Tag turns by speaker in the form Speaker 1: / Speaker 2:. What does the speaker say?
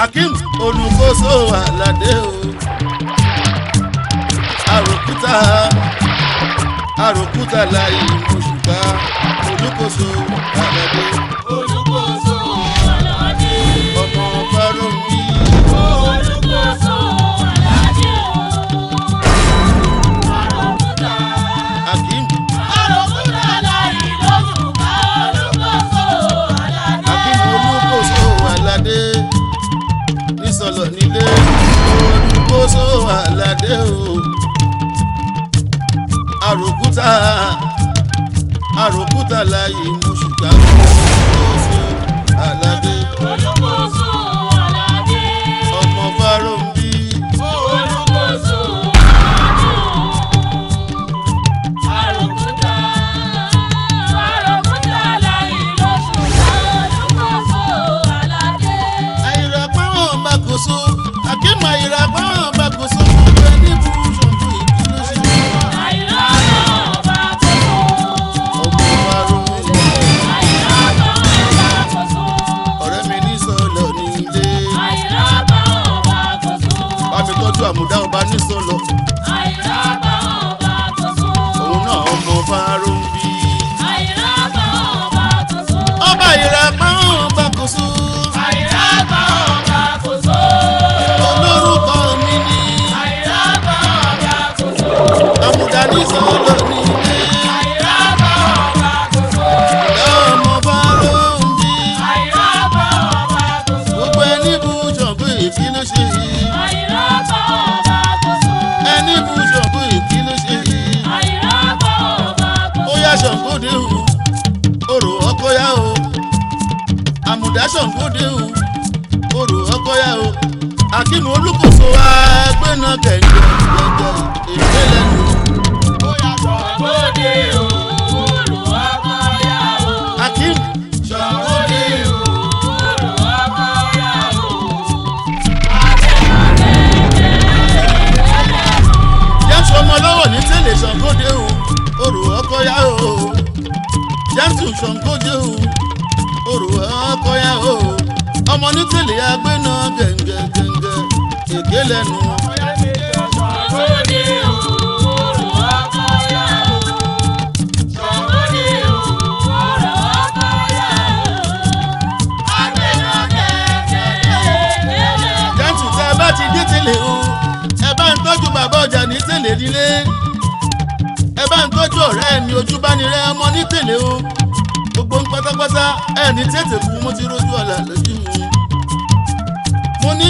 Speaker 1: Akim Olùkóso Àlàdé o àròkúta láyé Òṣùpá Olùkóso Àlàdé.
Speaker 2: Olùkóso Àlàdé.
Speaker 1: Ọmọ Fáròmí.
Speaker 2: Olùkóso Àlàdé o. Àròkúta.
Speaker 1: Akim.
Speaker 2: Àròkúta láyé Òṣùpá Olùkóso Àlàdé.
Speaker 1: Akim Olùkóso Àlàdé. Nísọ̀lọ̀ nílé Olùkóso Àlàdé o. Àròkúta láyé Òṣùpá Olùkóso Àlàdé.
Speaker 2: Olùkóso Àlàdé.
Speaker 1: Ọmọ Fáròmí.
Speaker 2: Olùkóso Àlàdé. Àròkúta láyé Òṣùpá Olùkóso Àlàdé.
Speaker 1: Àìràpáwọn bá kò so Akim àìràpáwọn bá kò so gbogbo ẹni bú ṣọ̀gbọ́n ìdílé sí. Ọmọ Fáròmí. Ọ̀rẹ́ mi ní sọ̀lọ̀ nílé. Bámi tọ́jú àmúdá ọba ní sọ̀lọ̀. Òun náà ọmọ Fáròmí. Ọba àìràpáwọn bá kò so. Olórúkọ mi ni àmúdá ní sọ̀lọ̀ nílé. Ọmọ Fáròmí. Gbogbo ẹni bú ṣọ̀gbọ́n èkí ló ṣe yìí. Ẹni bú ṣọ̀gbọ́n èkí ló ṣe yìí. Ó yá Ṣàngódé o, orò ọkọ yá o. Àmùdá Ṣàngódé o, orò ọkọ yá o. Akim Olùkóso agbéná kẹ̀kẹ́ èké lẹ́nu. Akim Ṣàngódé o. Jẹ́sùn ọmọ lọ́wọ́ ní tẹ́lẹ̀ Ṣàngódé o, orò ọkọ yá o. Jẹ́sùn Ṣàngódé o, orò ọkọ yá o. Ọmọ ní tẹ́lẹ̀ agbéná gẹ̀ǹgẹ̀ èké lẹ́nu. Jẹ́sùn tẹ́ ẹ bá ti dé tẹ́lẹ̀ o, ẹ bá ń tọ́jú bàbá ọjà ní tẹ́lẹ̀ nílé. Ẹ bá ń tọ́jú ọ̀rẹ́ mi Ojúbánirẹ́ ọmọ ní tẹ́lẹ̀ o. Gbogbo ń pátápátá ẹ ní tètè kú mo ti rójú ọ̀la lójú mi. Mo ní